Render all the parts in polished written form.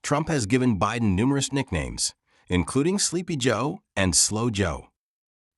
Trump has given Biden numerous nicknames, including Sleepy Joe and Slow Joe.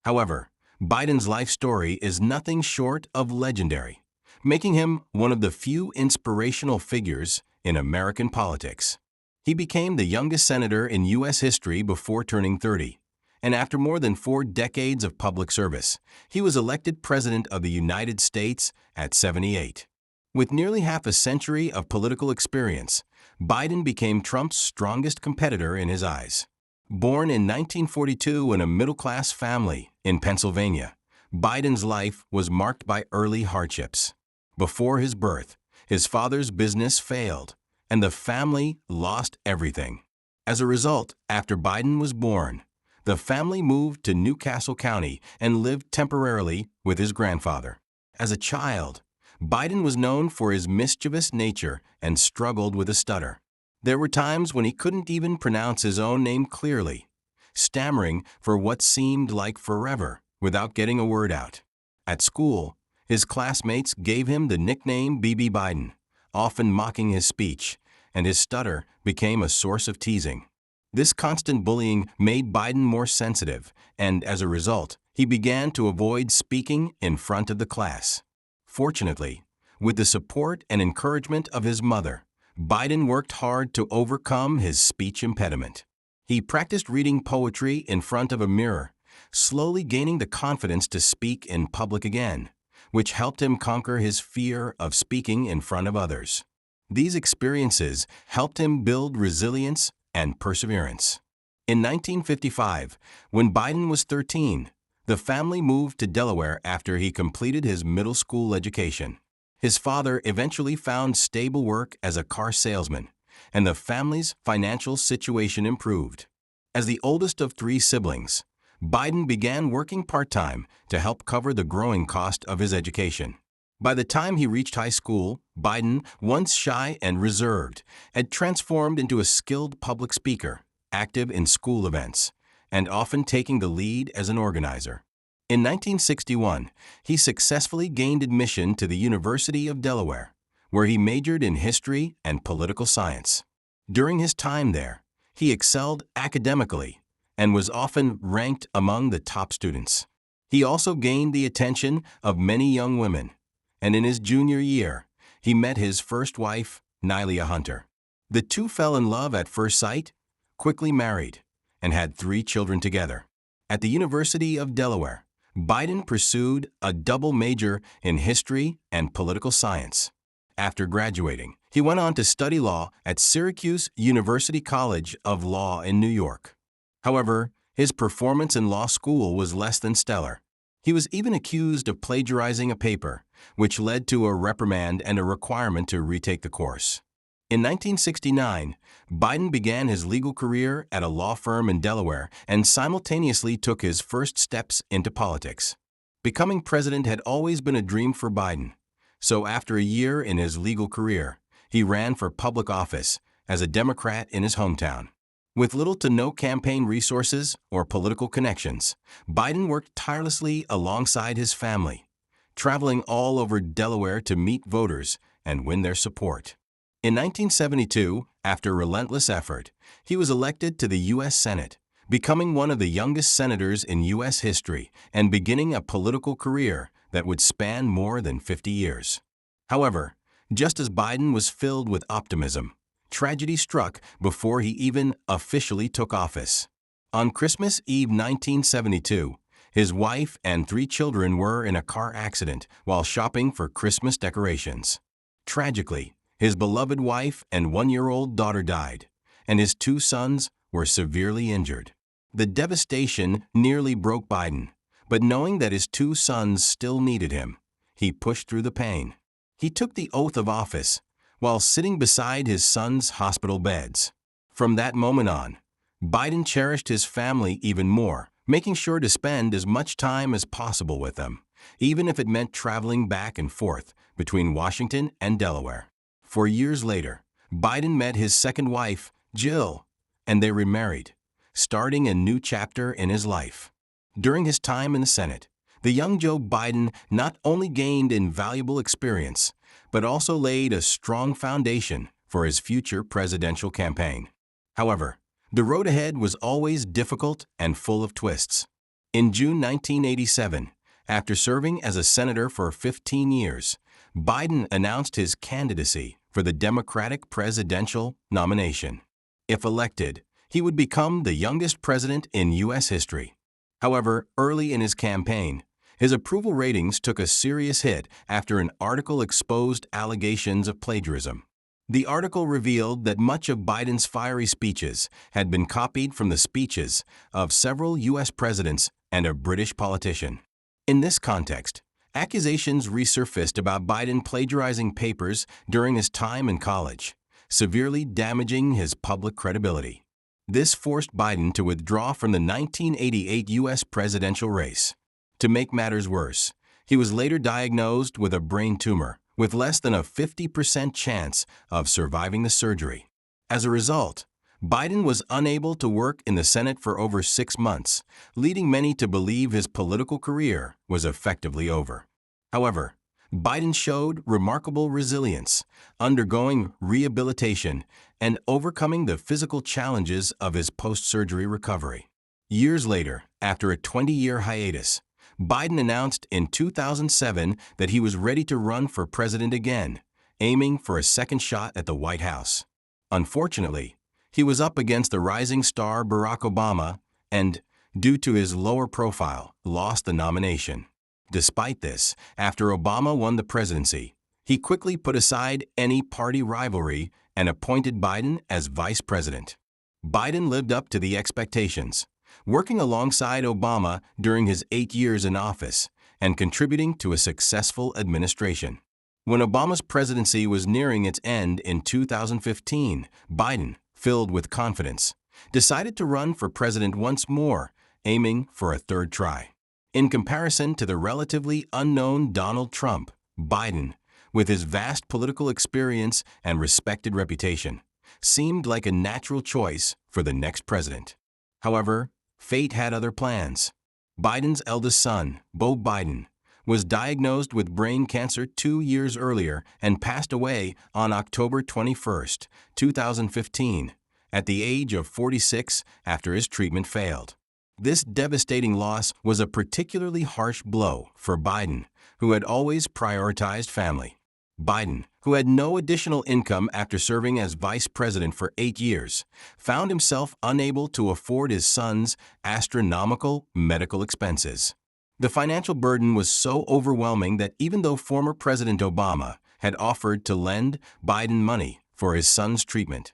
However, Biden's life story is nothing short of legendary, making him one of the few inspirational figures in American politics. He became the youngest senator in U.S. history before turning 30, and after more than 4 decades of public service, he was elected President of the United States at 78. With nearly half a century of political experience, Biden became Trump's strongest competitor in his eyes. Born in 1942 in a middle-class family in Pennsylvania, Biden's life was marked by early hardships. Before his birth, his father's business failed, and the family lost everything. As a result, after Biden was born, the family moved to Newcastle County and lived temporarily with his grandfather. As a child, Biden was known for his mischievous nature and struggled with a stutter. There were times when he couldn't even pronounce his own name clearly, stammering for what seemed like forever without getting a word out. At school, his classmates gave him the nickname BB Biden, often mocking his speech, and his stutter became a source of teasing. This constant bullying made Biden more sensitive, and as a result, he began to avoid speaking in front of the class. Fortunately, with the support and encouragement of his mother, Biden worked hard to overcome his speech impediment. He practiced reading poetry in front of a mirror, slowly gaining the confidence to speak in public again, which helped him conquer his fear of speaking in front of others. These experiences helped him build resilience and perseverance. In 1955, when Biden was 13, the family moved to Delaware after he completed his middle school education. His father eventually found stable work as a car salesman, and the family's financial situation improved. As the oldest of 3 siblings, Biden began working part-time to help cover the growing cost of his education. By the time he reached high school, Biden, once shy and reserved, had transformed into a skilled public speaker, active in school events, and often taking the lead as an organizer. In 1961, he successfully gained admission to the University of Delaware, where he majored in history and political science. During his time there, he excelled academically and was often ranked among the top students. He also gained the attention of many young women, and in his junior year, he met his first wife, Nylia Hunter. The two fell in love at first sight, quickly married, and had 3 children together. At the University of Delaware, Biden pursued a double major in history and political science. After graduating, he went on to study law at Syracuse University College of Law in New York. However, his performance in law school was less than stellar. He was even accused of plagiarizing a paper, which led to a reprimand and a requirement to retake the course. In 1969, Biden began his legal career at a law firm in Delaware and simultaneously took his first steps into politics. Becoming president had always been a dream for Biden, so after a year in his legal career, he ran for public office as a Democrat in his hometown. With little to no campaign resources or political connections, Biden worked tirelessly alongside his family, traveling all over Delaware to meet voters and win their support. In 1972, after relentless effort, he was elected to the U.S. Senate, becoming one of the youngest senators in U.S. history and beginning a political career that would span more than 50 years. However, just as Biden was filled with optimism, tragedy struck before he even officially took office. On Christmas Eve 1972, his wife and 3 children were in a car accident while shopping for Christmas decorations. Tragically, his beloved wife and 1-year-old daughter died, and his 2 sons were severely injured. The devastation nearly broke Biden, but knowing that his 2 sons still needed him, he pushed through the pain. He took the oath of office while sitting beside his sons' hospital beds. From that moment on, Biden cherished his family even more, making sure to spend as much time as possible with them, even if it meant traveling back and forth between Washington and Delaware. 4 years later, Biden met his second wife, Jill, and they remarried, starting a new chapter in his life. During his time in the Senate, the young Joe Biden not only gained invaluable experience, but also laid a strong foundation for his future presidential campaign. However, the road ahead was always difficult and full of twists. In June 1987, after serving as a senator for 15 years, Biden announced his candidacy for the Democratic presidential nomination. If elected, he would become the youngest president in U.S. history. However, early in his campaign, his approval ratings took a serious hit after an article exposed allegations of plagiarism. The article revealed that much of Biden's fiery speeches had been copied from the speeches of several U.S. presidents and a British politician. In this context, accusations resurfaced about Biden plagiarizing papers during his time in college, severely damaging his public credibility. This forced Biden to withdraw from the 1988 U.S. presidential race. To make matters worse, he was later diagnosed with a brain tumor, with less than a 50% chance of surviving the surgery. As a result, Biden was unable to work in the Senate for over 6 months, leading many to believe his political career was effectively over. However, Biden showed remarkable resilience, undergoing rehabilitation and overcoming the physical challenges of his post-surgery recovery. Years later, after a 20-year hiatus, Biden announced in 2007 that he was ready to run for president again, aiming for a second shot at the White House. Unfortunately, he was up against the rising star Barack Obama and, due to his lower profile, lost the nomination. Despite this, after Obama won the presidency, he quickly put aside any party rivalry and appointed Biden as vice president. Biden lived up to the expectations, working alongside Obama during his 8 years in office and contributing to a successful administration. When Obama's presidency was nearing its end in 2015, Biden, filled with confidence, decided to run for president once more, aiming for a third try. In comparison to the relatively unknown Donald Trump, Biden, with his vast political experience and respected reputation, seemed like a natural choice for the next president. However, fate had other plans. Biden's eldest son, Beau Biden, was diagnosed with brain cancer 2 years earlier and passed away on October 21, 2015, at the age of 46 after his treatment failed. This devastating loss was a particularly harsh blow for Biden, who had always prioritized family. Biden, who had no additional income after serving as vice president for 8 years, found himself unable to afford his son's astronomical medical expenses. The financial burden was so overwhelming that even though former President Obama had offered to lend Biden money for his son's treatment,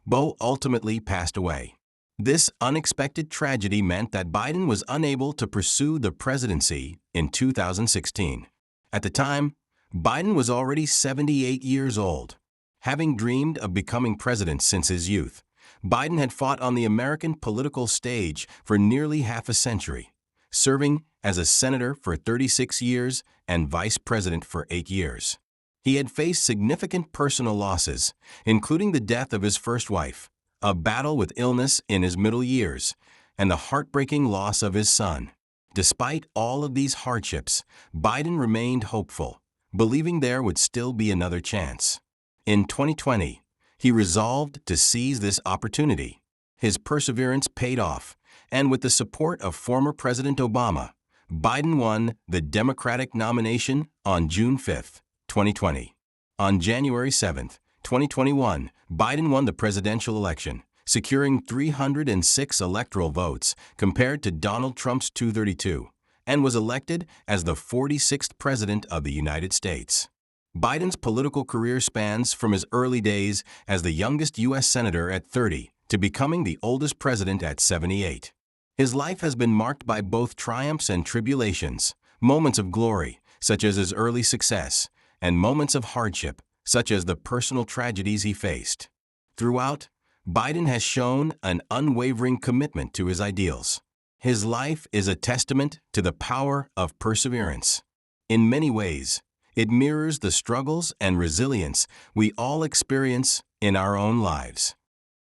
Beau ultimately passed away. This unexpected tragedy meant that Biden was unable to pursue the presidency in 2016. At the time, Biden was already 78 years old. Having dreamed of becoming president since his youth, Biden had fought on the American political stage for nearly half a century, serving as a senator for 36 years and vice president for 8 years. He had faced significant personal losses, including the death of his first wife, a battle with illness in his middle years, and the heartbreaking loss of his son. Despite all of these hardships, Biden remained hopeful, believing there would still be another chance. In 2020, he resolved to seize this opportunity. His perseverance paid off, and with the support of former President Obama, Biden won the Democratic nomination on June 5, 2020. On January 7, 2021, Biden won the presidential election, securing 306 electoral votes compared to Donald Trump's 232, and was elected as the 46th President of the United States. Biden's political career spans from his early days as the youngest U.S. Senator at 30 to becoming the oldest president at 78. His life has been marked by both triumphs and tribulations, moments of glory, such as his early success, and moments of hardship, such as the personal tragedies he faced. Throughout, Biden has shown an unwavering commitment to his ideals. His life is a testament to the power of perseverance. In many ways, it mirrors the struggles and resilience we all experience in our own lives.